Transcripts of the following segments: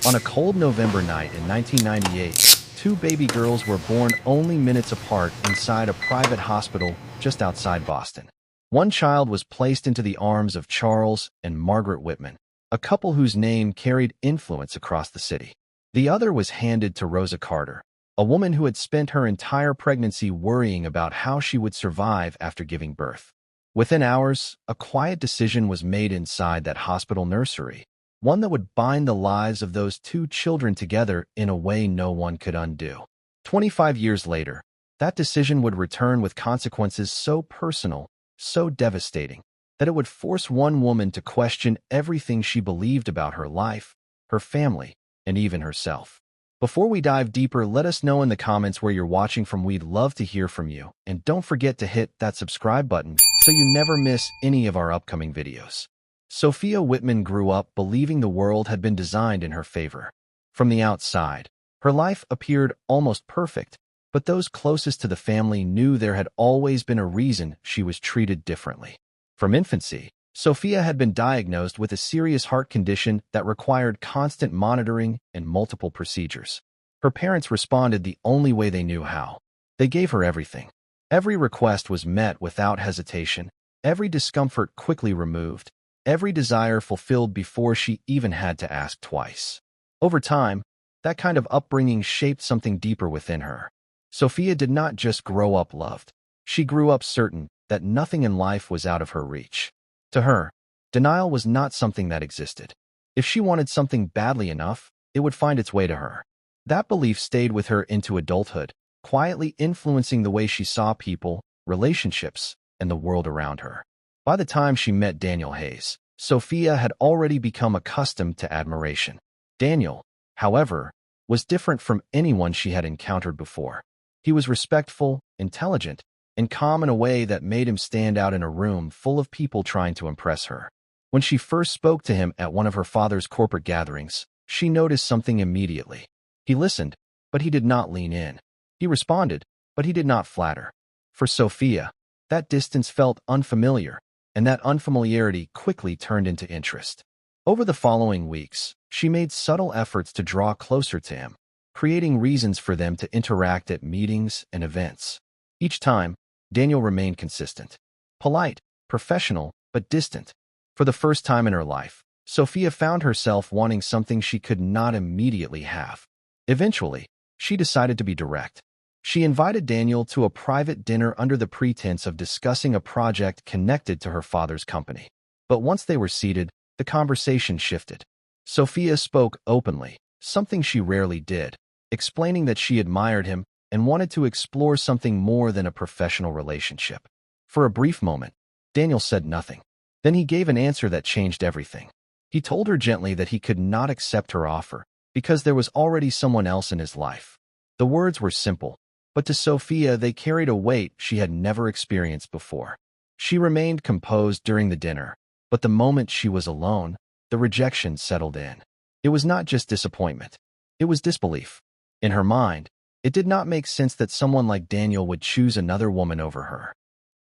On a cold November night in 1998, two baby girls were born only minutes apart inside a private hospital just outside Boston. One child was placed into the arms of Charles and Margaret Whitman, a couple whose name carried influence across the city. The other was handed to Rosa Carter, a woman who had spent her entire pregnancy worrying about how she would survive after giving birth. Within hours, a quiet decision was made inside that hospital nursery, one that would bind the lives of those two children together in a way no one could undo. 25 years later, that decision would return with consequences so personal, so devastating, that it would force one woman to question everything she believed about her life, her family, and even herself. Before we dive deeper, let us know in the comments where you're watching from. We'd love to hear from you, and don't forget to hit that subscribe button so you never miss any of our upcoming videos. Sophia Whitman grew up believing the world had been designed in her favor. From the outside, her life appeared almost perfect, but those closest to the family knew there had always been a reason she was treated differently. From infancy, Sophia had been diagnosed with a serious heart condition that required constant monitoring and multiple procedures. Her parents responded the only way they knew how. They gave her everything. Every request was met without hesitation, every discomfort quickly removed, every desire fulfilled before she even had to ask twice. Over time, that kind of upbringing shaped something deeper within her. Sophia did not just grow up loved. She grew up certain that nothing in life was out of her reach. To her, denial was not something that existed. If she wanted something badly enough, it would find its way to her. That belief stayed with her into adulthood, quietly influencing the way she saw people, relationships, and the world around her. By the time she met Daniel Hayes, Sophia had already become accustomed to admiration. Daniel, however, was different from anyone she had encountered before. He was respectful, intelligent, and calm in a way that made him stand out in a room full of people trying to impress her. When she first spoke to him at one of her father's corporate gatherings, she noticed something immediately. He listened, but he did not lean in. He responded, but he did not flatter. For Sophia, that distance felt unfamiliar, and that unfamiliarity quickly turned into interest. Over the following weeks, she made subtle efforts to draw closer to him, creating reasons for them to interact at meetings and events. Each time, Daniel remained consistent. Polite, professional, but distant. For the first time in her life, Sophia found herself wanting something she could not immediately have. Eventually, she decided to be direct. She invited Daniel to a private dinner under the pretense of discussing a project connected to her father's company. But once they were seated, the conversation shifted. Sophia spoke openly, something she rarely did, explaining that she admired him and wanted to explore something more than a professional relationship. For a brief moment, Daniel said nothing. Then he gave an answer that changed everything. He told her gently that he could not accept her offer because there was already someone else in his life. The words were simple, but to Sophia they carried a weight she had never experienced before. She remained composed during the dinner, but the moment she was alone, the rejection settled in. It was not just disappointment. It was disbelief. In her mind, it did not make sense that someone like Daniel would choose another woman over her.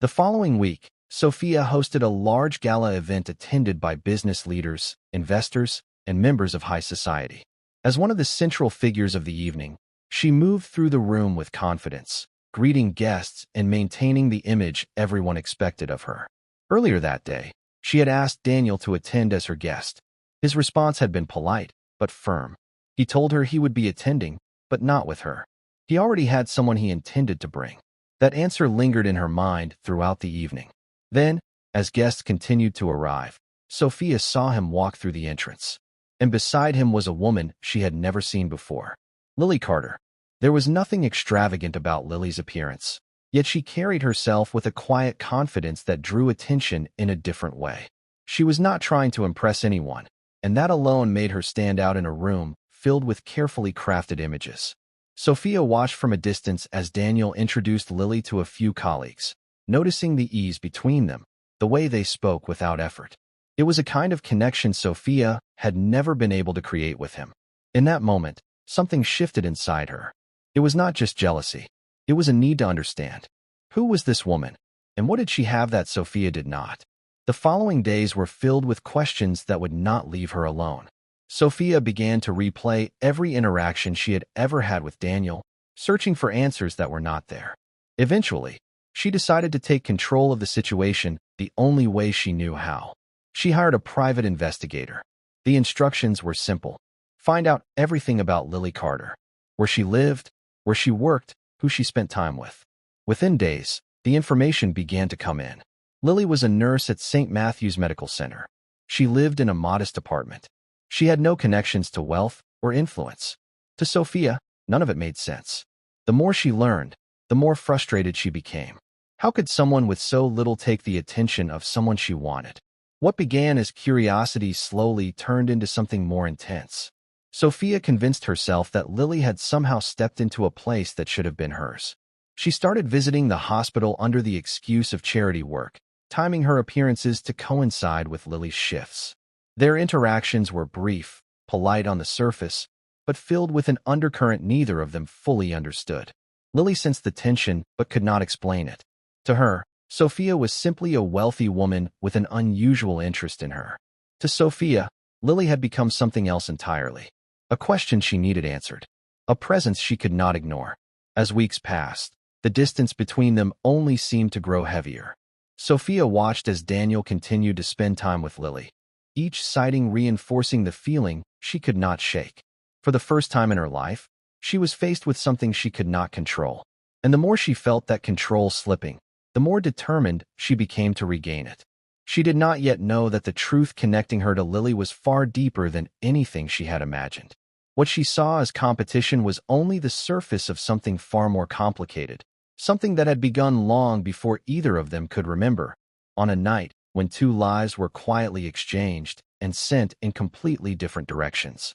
The following week, Sophia hosted a large gala event attended by business leaders, investors, and members of high society. As one of the central figures of the evening, she moved through the room with confidence, greeting guests and maintaining the image everyone expected of her. Earlier that day, she had asked Daniel to attend as her guest. His response had been polite, but firm. He told her he would be attending, but not with her. He already had someone he intended to bring. That answer lingered in her mind throughout the evening. Then, as guests continued to arrive, Sophia saw him walk through the entrance. And beside him was a woman she had never seen before. Lily Carter. There was nothing extravagant about Lily's appearance, yet she carried herself with a quiet confidence that drew attention in a different way. She was not trying to impress anyone, and that alone made her stand out in a room filled with carefully crafted images. Sophia watched from a distance as Daniel introduced Lily to a few colleagues, noticing the ease between them, the way they spoke without effort. It was a kind of connection Sophia had never been able to create with him. In that moment, something shifted inside her. It was not just jealousy. It was a need to understand. Who was this woman, and what did she have that Sophia did not? The following days were filled with questions that would not leave her alone. Sophia began to replay every interaction she had ever had with Daniel, searching for answers that were not there. Eventually, she decided to take control of the situation the only way she knew how. She hired a private investigator. The instructions were simple. Find out everything about Lily Carter. Where she lived, where she worked, who she spent time with. Within days, the information began to come in. Lily was a nurse at St. Matthew's Medical Center. She lived in a modest apartment. She had no connections to wealth or influence. To Sophia, none of it made sense. The more she learned, the more frustrated she became. How could someone with so little take the attention of someone she wanted? What began as curiosity slowly turned into something more intense. Sophia convinced herself that Lily had somehow stepped into a place that should have been hers. She started visiting the hospital under the excuse of charity work, timing her appearances to coincide with Lily's shifts. Their interactions were brief, polite on the surface, but filled with an undercurrent neither of them fully understood. Lily sensed the tension but could not explain it. To her, Sophia was simply a wealthy woman with an unusual interest in her. To Sophia, Lily had become something else entirely. A question she needed answered. A presence she could not ignore. As weeks passed, the distance between them only seemed to grow heavier. Sophia watched as Daniel continued to spend time with Lily, each sighting reinforcing the feeling she could not shake. For the first time in her life, she was faced with something she could not control. And the more she felt that control slipping, the more determined she became to regain it. She did not yet know that the truth connecting her to Lily was far deeper than anything she had imagined. What she saw as competition was only the surface of something far more complicated, something that had begun long before either of them could remember, on a night when two lives were quietly exchanged and sent in completely different directions.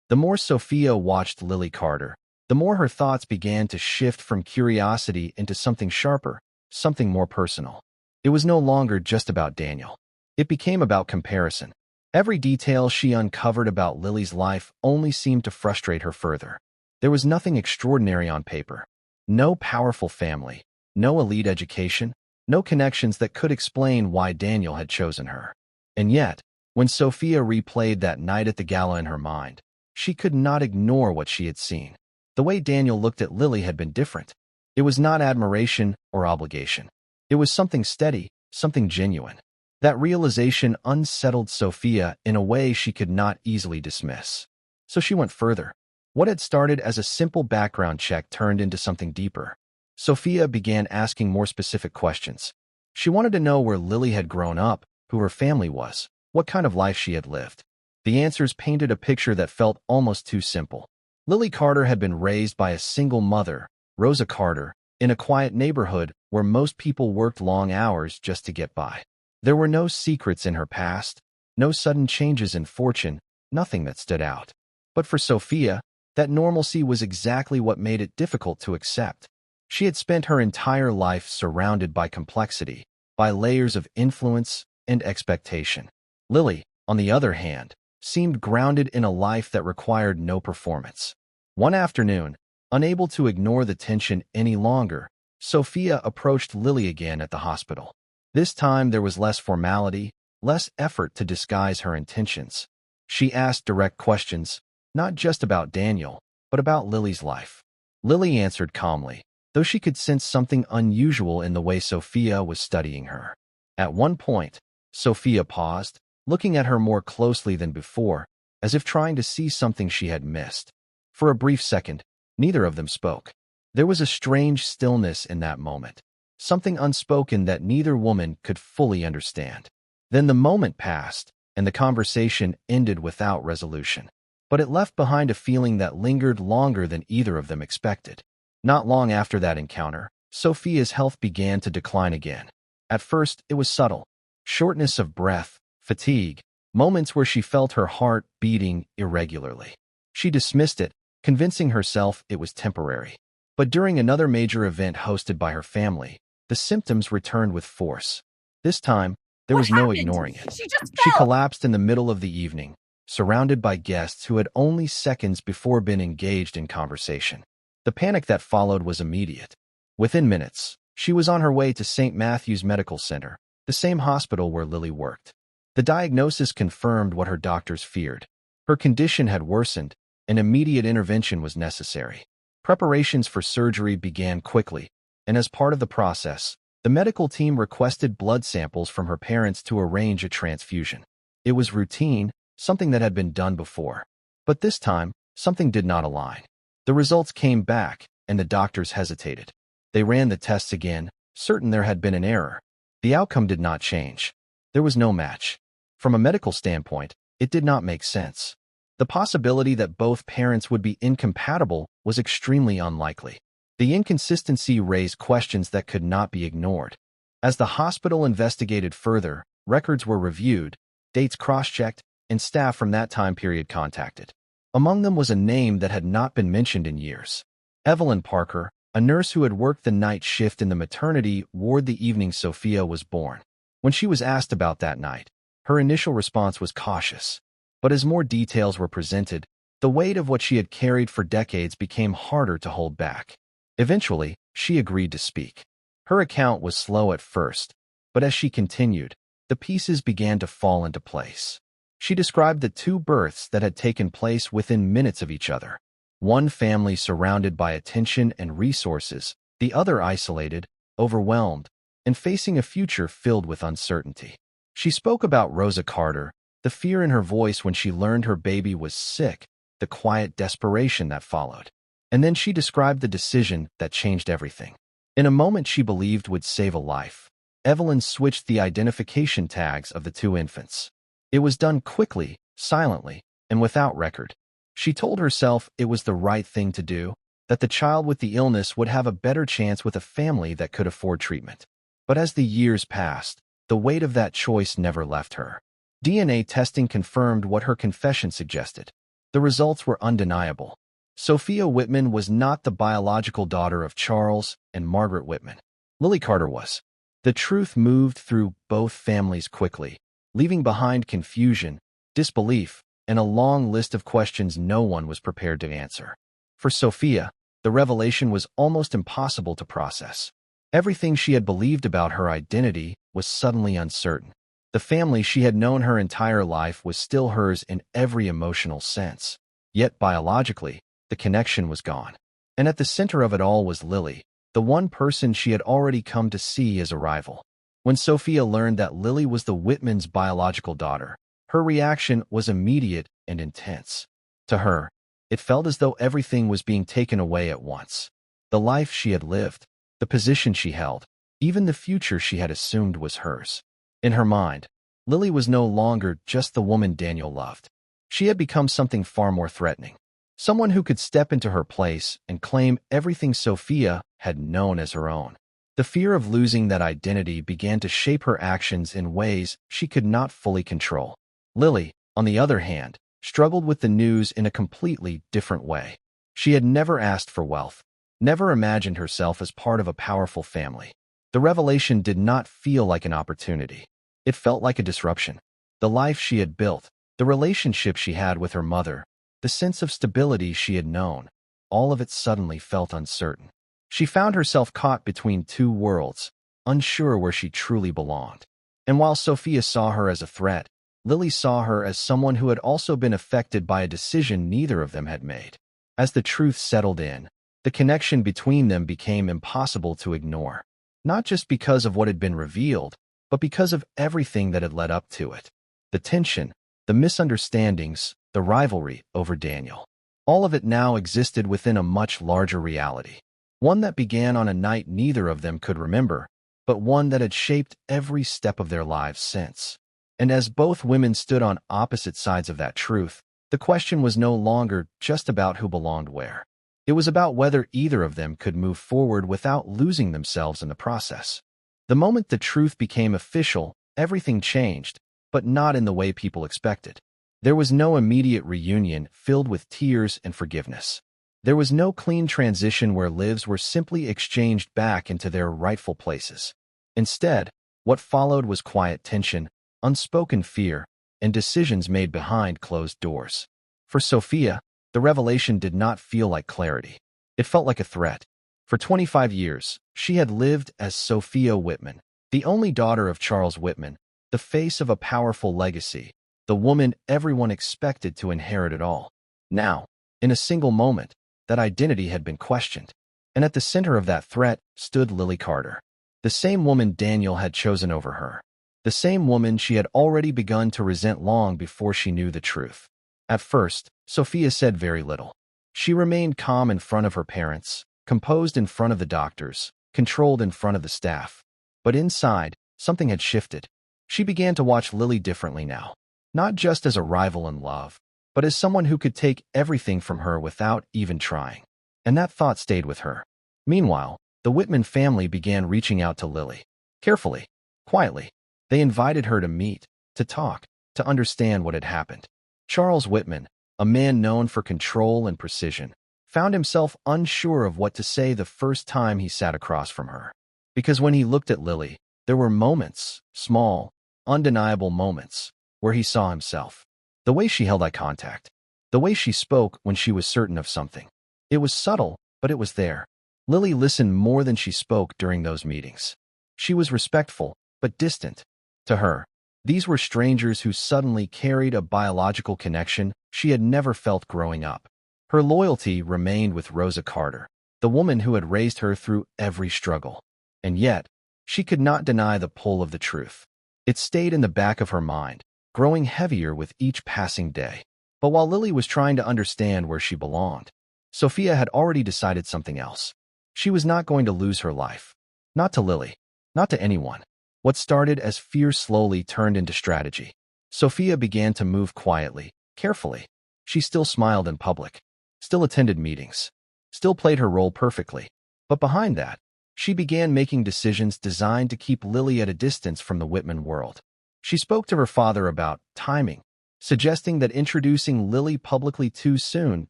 The more Sophia watched Lily Carter, the more her thoughts began to shift from curiosity into something sharper, something more personal. It was no longer just about Daniel. It became about comparison. Every detail she uncovered about Lily's life only seemed to frustrate her further. There was nothing extraordinary on paper. No powerful family, no elite education, no connections that could explain why Daniel had chosen her. And yet, when Sophia replayed that night at the gala in her mind, she could not ignore what she had seen. The way Daniel looked at Lily had been different. It was not admiration or obligation. It was something steady, something genuine. That realization unsettled Sophia in a way she could not easily dismiss. So she went further. What had started as a simple background check turned into something deeper. Sophia began asking more specific questions. She wanted to know where Lily had grown up, who her family was, what kind of life she had lived. The answers painted a picture that felt almost too simple. Lily Carter had been raised by a single mother, Rosa Carter, in a quiet neighborhood where most people worked long hours just to get by. There were no secrets in her past, no sudden changes in fortune, nothing that stood out. But for Sophia, that normalcy was exactly what made it difficult to accept. She had spent her entire life surrounded by complexity, by layers of influence and expectation. Lily, on the other hand, seemed grounded in a life that required no performance. One afternoon, unable to ignore the tension any longer, Sophia approached Lily again at the hospital. This time there was less formality, less effort to disguise her intentions. She asked direct questions, not just about Daniel, but about Lily's life. Lily answered calmly, though she could sense something unusual in the way Sophia was studying her. At one point, Sophia paused, looking at her more closely than before, as if trying to see something she had missed. For a brief second, neither of them spoke. There was a strange stillness in that moment, something unspoken that neither woman could fully understand. Then the moment passed, and the conversation ended without resolution. But it left behind a feeling that lingered longer than either of them expected. Not long after that encounter, Sophia's health began to decline again. At first, it was subtle. Shortness of breath, fatigue, moments where she felt her heart beating irregularly. She dismissed it, convincing herself it was temporary. But during another major event hosted by her family, the symptoms returned with force. This time, there was no ignoring it. She collapsed in the middle of the evening, surrounded by guests who had only seconds before been engaged in conversation. The panic that followed was immediate. Within minutes, she was on her way to St. Matthew's Medical Center, the same hospital where Lily worked. The diagnosis confirmed what her doctors feared. Her condition had worsened, and immediate intervention was necessary. Preparations for surgery began quickly, and as part of the process, the medical team requested blood samples from her parents to arrange a transfusion. It was routine, something that had been done before. But this time, something did not align. The results came back, and the doctors hesitated. They ran the tests again, certain there had been an error. The outcome did not change. There was no match. From a medical standpoint, it did not make sense. The possibility that both parents would be incompatible was extremely unlikely. The inconsistency raised questions that could not be ignored. As the hospital investigated further, records were reviewed, dates cross-checked, and staff from that time period contacted. Among them was a name that had not been mentioned in years. Evelyn Parker, a nurse who had worked the night shift in the maternity ward the evening Sophia was born. When she was asked about that night, her initial response was cautious. But as more details were presented, the weight of what she had carried for decades became harder to hold back. Eventually, she agreed to speak. Her account was slow at first, but as she continued, the pieces began to fall into place. She described the two births that had taken place within minutes of each other. One family surrounded by attention and resources, the other isolated, overwhelmed, and facing a future filled with uncertainty. She spoke about Rosa Carter, the fear in her voice when she learned her baby was sick, the quiet desperation that followed. And then she described the decision that changed everything. In a moment she believed would save a life, Evelyn switched the identification tags of the two infants. It was done quickly, silently, and without record. She told herself it was the right thing to do, that the child with the illness would have a better chance with a family that could afford treatment. But as the years passed, the weight of that choice never left her. DNA testing confirmed what her confession suggested. The results were undeniable. Sophia Whitman was not the biological daughter of Charles and Margaret Whitman. Lily Carter was. The truth moved through both families quickly, leaving behind confusion, disbelief, and a long list of questions no one was prepared to answer. For Sophia, the revelation was almost impossible to process. Everything she had believed about her identity was suddenly uncertain. The family she had known her entire life was still hers in every emotional sense. Yet biologically, the connection was gone. And at the center of it all was Lily, the one person she had already come to see as a rival. When Sophia learned that Lily was the Whitmans' biological daughter, her reaction was immediate and intense. To her, it felt as though everything was being taken away at once. The life she had lived, the position she held, even the future she had assumed was hers. In her mind, Lily was no longer just the woman Daniel loved. She had become something far more threatening. Someone who could step into her place and claim everything Sophia had known as her own. The fear of losing that identity began to shape her actions in ways she could not fully control. Lily, on the other hand, struggled with the news in a completely different way. She had never asked for wealth, never imagined herself as part of a powerful family. The revelation did not feel like an opportunity. It felt like a disruption. The life she had built, the relationship she had with her mother, the sense of stability she had known, all of it suddenly felt uncertain. She found herself caught between two worlds, unsure where she truly belonged. And while Sophia saw her as a threat, Lily saw her as someone who had also been affected by a decision neither of them had made. As the truth settled in, the connection between them became impossible to ignore, not just because of what had been revealed, but because of everything that had led up to it. The tension, the misunderstandings, the rivalry over Daniel. All of it now existed within a much larger reality. One that began on a night neither of them could remember, but one that had shaped every step of their lives since. And as both women stood on opposite sides of that truth, the question was no longer just about who belonged where. It was about whether either of them could move forward without losing themselves in the process. The moment the truth became official, everything changed, but not in the way people expected. There was no immediate reunion filled with tears and forgiveness. There was no clean transition where lives were simply exchanged back into their rightful places. Instead, what followed was quiet tension, unspoken fear, and decisions made behind closed doors. For Sophia, the revelation did not feel like clarity. It felt like a threat. For 25 years, she had lived as Sophia Whitman, the only daughter of Charles Whitman, the face of a powerful legacy, the woman everyone expected to inherit it all. Now, in a single moment, that identity had been questioned. And at the center of that threat stood Lily Carter, the same woman Daniel had chosen over her, the same woman she had already begun to resent long before she knew the truth. At first, Sophia said very little. She remained calm in front of her parents, composed in front of the doctors, controlled in front of the staff. But inside, something had shifted. She began to watch Lily differently now, not just as a rival in love, but as someone who could take everything from her without even trying. And that thought stayed with her. Meanwhile, the Whitman family began reaching out to Lily. Carefully, quietly, they invited her to meet, to talk, to understand what had happened. Charles Whitman, a man known for control and precision, found himself unsure of what to say the first time he sat across from her. Because when he looked at Lily, there were moments, small, undeniable moments, where he saw himself. The way she held eye contact, the way she spoke when she was certain of something. It was subtle, but it was there. Lily listened more than she spoke during those meetings. She was respectful, but distant. To her, these were strangers who suddenly carried a biological connection she had never felt growing up. Her loyalty remained with Rosa Carter, the woman who had raised her through every struggle. And yet, she could not deny the pull of the truth. It stayed in the back of her mind, growing heavier with each passing day. But while Lily was trying to understand where she belonged, Sophia had already decided something else. She was not going to lose her life. Not to Lily. Not to anyone. What started as fear slowly turned into strategy. Sophia began to move quietly, carefully. She still smiled in public, still attended meetings, still played her role perfectly. But behind that, she began making decisions designed to keep Lily at a distance from the Whitman world. She spoke to her father about timing, suggesting that introducing Lily publicly too soon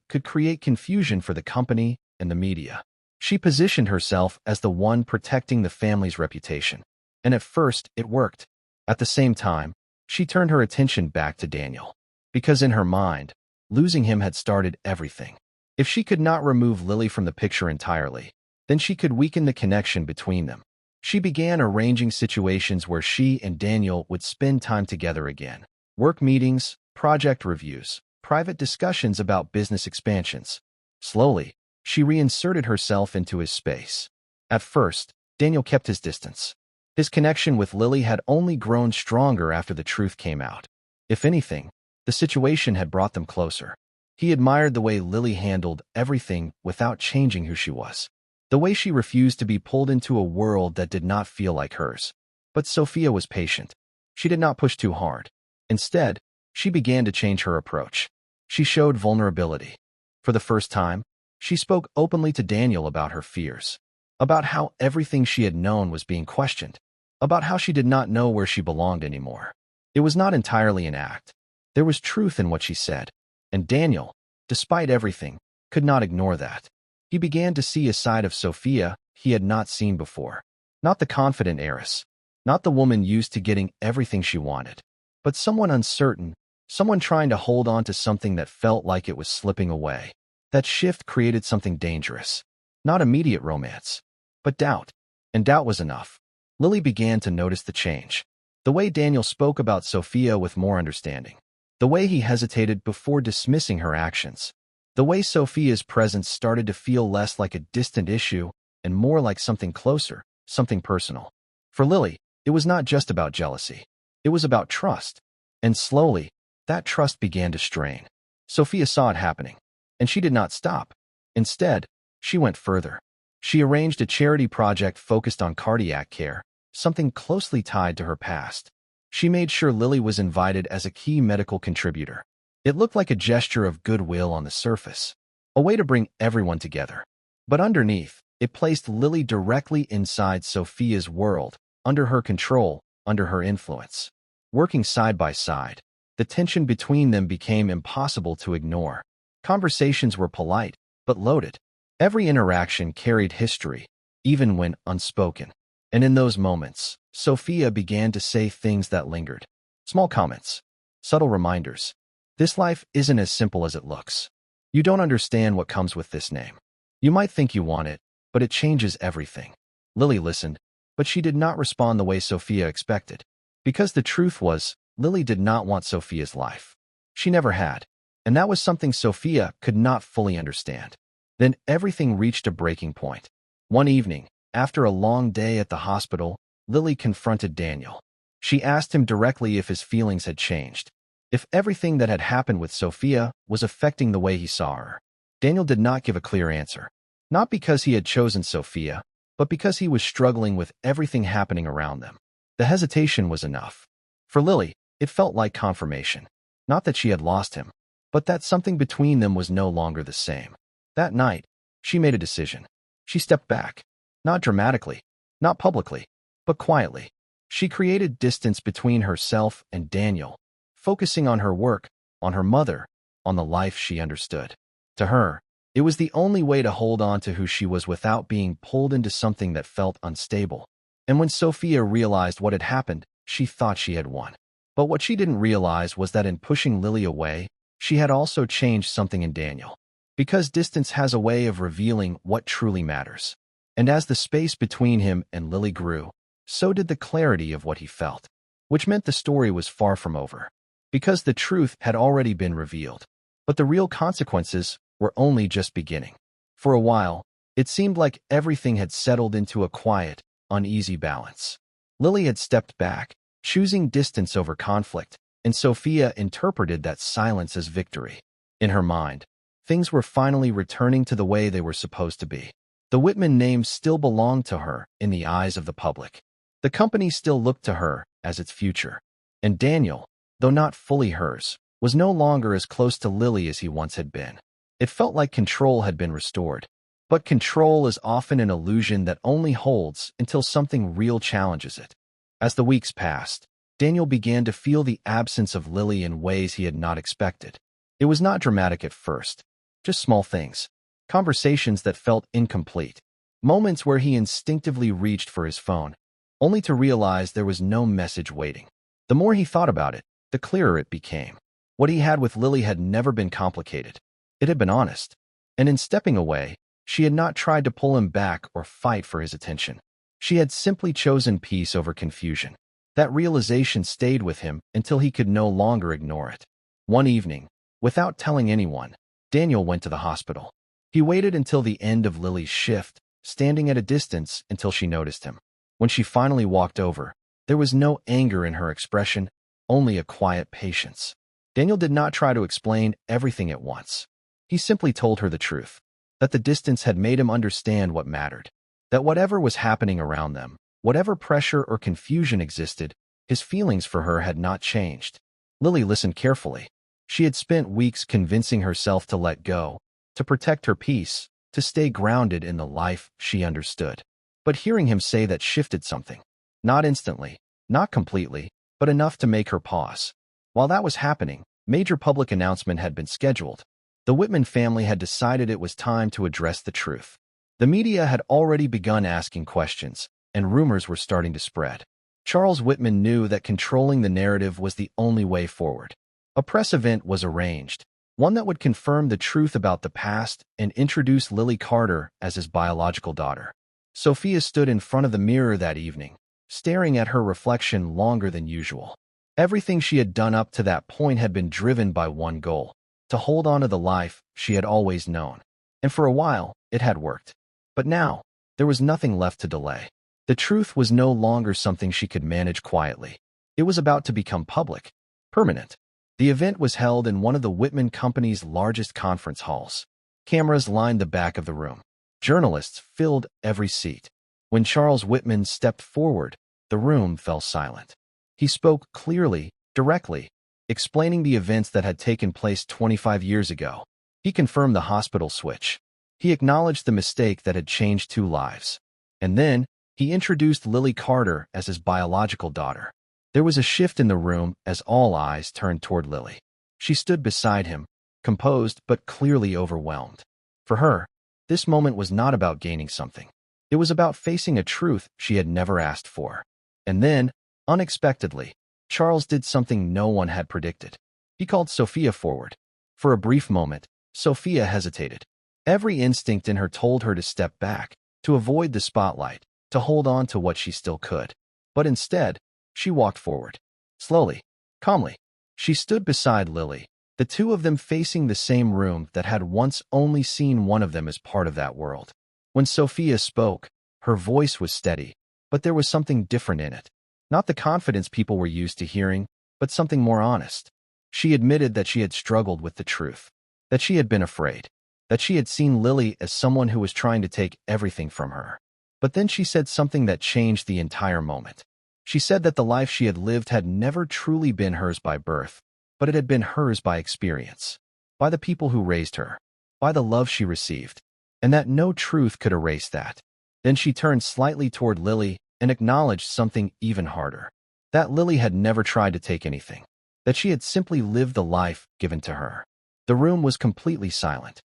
could create confusion for the company and the media. She positioned herself as the one protecting the family's reputation. And at first, it worked. At the same time, she turned her attention back to Daniel. Because in her mind, losing him had started everything. If she could not remove Lily from the picture entirely, then she could weaken the connection between them. She began arranging situations where she and Daniel would spend time together again. Work meetings, project reviews, private discussions about business expansions. Slowly, she reinserted herself into his space. At first, Daniel kept his distance. His connection with Lily had only grown stronger after the truth came out. If anything, the situation had brought them closer. He admired the way Lily handled everything without changing who she was. The way she refused to be pulled into a world that did not feel like hers. But Sophia was patient. She did not push too hard. Instead, she began to change her approach. She showed vulnerability. For the first time, she spoke openly to Daniel about her fears, about how everything she had known was being questioned, about how she did not know where she belonged anymore. It was not entirely an act. There was truth in what she said, and Daniel, despite everything, could not ignore that. He began to see a side of Sophia he had not seen before. Not the confident heiress, not the woman used to getting everything she wanted, but someone uncertain, someone trying to hold on to something that felt like it was slipping away. That shift created something dangerous. Not immediate romance, but doubt. And doubt was enough. Lily began to notice the change. The way Daniel spoke about Sophia with more understanding. The way he hesitated before dismissing her actions. The way Sophia's presence started to feel less like a distant issue and more like something closer, something personal. For Lily, it was not just about jealousy. It was about trust. And slowly, that trust began to strain. Sophia saw it happening, and she did not stop. Instead, she went further. She arranged a charity project focused on cardiac care, something closely tied to her past. She made sure Lily was invited as a key medical contributor. It looked like a gesture of goodwill on the surface, a way to bring everyone together. But underneath, it placed Lily directly inside Sophia's world, under her control, under her influence. Working side by side, the tension between them became impossible to ignore. Conversations were polite, but loaded. Every interaction carried history, even when unspoken. And in those moments, Sophia began to say things that lingered. Small comments, subtle reminders. This life isn't as simple as it looks. You don't understand what comes with this name. You might think you want it, but it changes everything. Lily listened, but she did not respond the way Sophia expected. Because the truth was, Lily did not want Sophia's life. She never had. And that was something Sophia could not fully understand. Then everything reached a breaking point. One evening, after a long day at the hospital, Lily confronted Daniel. She asked him directly if his feelings had changed, if everything that had happened with Sophia was affecting the way he saw her. Daniel did not give a clear answer, not because he had chosen Sophia, but because he was struggling with everything happening around them. The hesitation was enough. For Lily, it felt like confirmation. Not that she had lost him, but that something between them was no longer the same. That night, she made a decision. She stepped back. Not dramatically, not publicly, but quietly. She created distance between herself and Daniel, focusing on her work, on her mother, on the life she understood. To her, it was the only way to hold on to who she was without being pulled into something that felt unstable. And when Sophia realized what had happened, she thought she had won. But what she didn't realize was that in pushing Lily away, she had also changed something in Daniel. Because distance has a way of revealing what truly matters. And as the space between him and Lily grew, so did the clarity of what he felt, which meant the story was far from over. Because the truth had already been revealed. But the real consequences were only just beginning. For a while, it seemed like everything had settled into a quiet, uneasy balance. Lily had stepped back, choosing distance over conflict, and Sophia interpreted that silence as victory. In her mind, things were finally returning to the way they were supposed to be. The Whitman name still belonged to her in the eyes of the public. The company still looked to her as its future. And Daniel, though not fully hers, was no longer as close to Lily as he once had been. It felt like control had been restored. But control is often an illusion that only holds until something real challenges it. As the weeks passed, Daniel began to feel the absence of Lily in ways he had not expected. It was not dramatic at first, just small things. Conversations that felt incomplete. Moments where he instinctively reached for his phone, only to realize there was no message waiting. The more he thought about it, the clearer it became. What he had with Lily had never been complicated. It had been honest. And in stepping away, she had not tried to pull him back or fight for his attention. She had simply chosen peace over confusion. That realization stayed with him until he could no longer ignore it. One evening, without telling anyone, Daniel went to the hospital. He waited until the end of Lily's shift, standing at a distance until she noticed him. When she finally walked over, there was no anger in her expression, only a quiet patience. Daniel did not try to explain everything at once. He simply told her the truth, that the distance had made him understand what mattered, that whatever was happening around them, whatever pressure or confusion existed, his feelings for her had not changed. Lily listened carefully. She had spent weeks convincing herself to let go, to protect her peace, to stay grounded in the life she understood. But hearing him say that shifted something. Not instantly, not completely, but enough to make her pause. While that was happening, major public announcement had been scheduled. The Whitman family had decided it was time to address the truth. The media had already begun asking questions, and rumors were starting to spread. Charles Whitman knew that controlling the narrative was the only way forward. A press event was arranged, one that would confirm the truth about the past and introduce Lily Carter as his biological daughter. Sophia stood in front of the mirror that evening, staring at her reflection longer than usual. Everything she had done up to that point had been driven by one goal: to hold on to the life she had always known. And for a while, it had worked. But now, there was nothing left to delay. The truth was no longer something she could manage quietly. It was about to become public, permanent. The event was held in one of the Whitman Company's largest conference halls. Cameras lined the back of the room. Journalists filled every seat. When Charles Whitman stepped forward, the room fell silent. He spoke clearly, directly, explaining the events that had taken place 25 years ago. He confirmed the hospital switch. He acknowledged the mistake that had changed 2 lives. And then, he introduced Lily Carter as his biological daughter. There was a shift in the room as all eyes turned toward Lily. She stood beside him, composed but clearly overwhelmed. For her, this moment was not about gaining something. It was about facing a truth she had never asked for. And then, unexpectedly, Charles did something no one had predicted. He called Sophia forward. For a brief moment, Sophia hesitated. Every instinct in her told her to step back, to avoid the spotlight, to hold on to what she still could. But instead, she walked forward. Slowly, Calmly, she stood beside Lily, the two of them facing the same room that had once only seen one of them as part of that world. When Sophia spoke, her voice was steady, but there was something different in it. Not the confidence people were used to hearing, but something more honest. She admitted that she had struggled with the truth, that she had been afraid, that she had seen Lily as someone who was trying to take everything from her. But then she said something that changed the entire moment. She said that the life she had lived had never truly been hers by birth, but it had been hers by experience, by the people who raised her, by the love she received, and that no truth could erase that. Then she turned slightly toward Lily and acknowledged something even harder. That Lily had never tried to take anything, that she had simply lived the life given to her. The room was completely silent.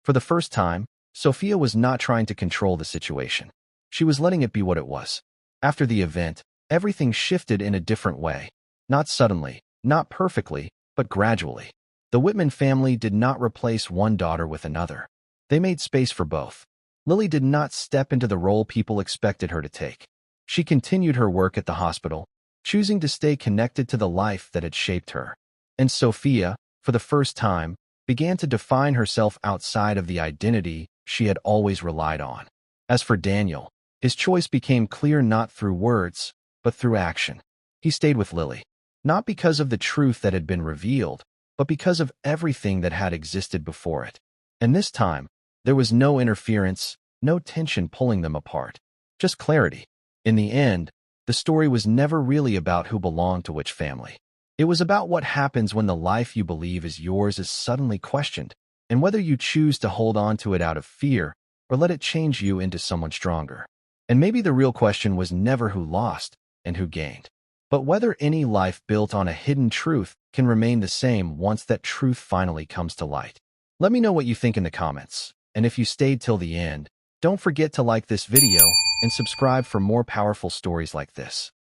For the first time, Sophia was not trying to control the situation. She was letting it be what it was. After the event, everything shifted in a different way. Not suddenly, not perfectly, but gradually. The Whitman family did not replace one daughter with another. They made space for both. Lily did not step into the role people expected her to take. She continued her work at the hospital, choosing to stay connected to the life that had shaped her. And Sophia, for the first time, began to define herself outside of the identity she had always relied on. As for Daniel, his choice became clear not through words, but through action. He stayed with Lily, not because of the truth that had been revealed, but because of everything that had existed before it. And this time, there was no interference, no tension pulling them apart, just clarity. In the end, the story was never really about who belonged to which family. It was about what happens when the life you believe is yours is suddenly questioned, and whether you choose to hold on to it out of fear or let it change you into someone stronger. And maybe the real question was never who lost and who gained, but whether any life built on a hidden truth can remain the same once that truth finally comes to light. Let me know what you think in the comments, and if you stayed till the end, don't forget to like this video and subscribe for more powerful stories like this.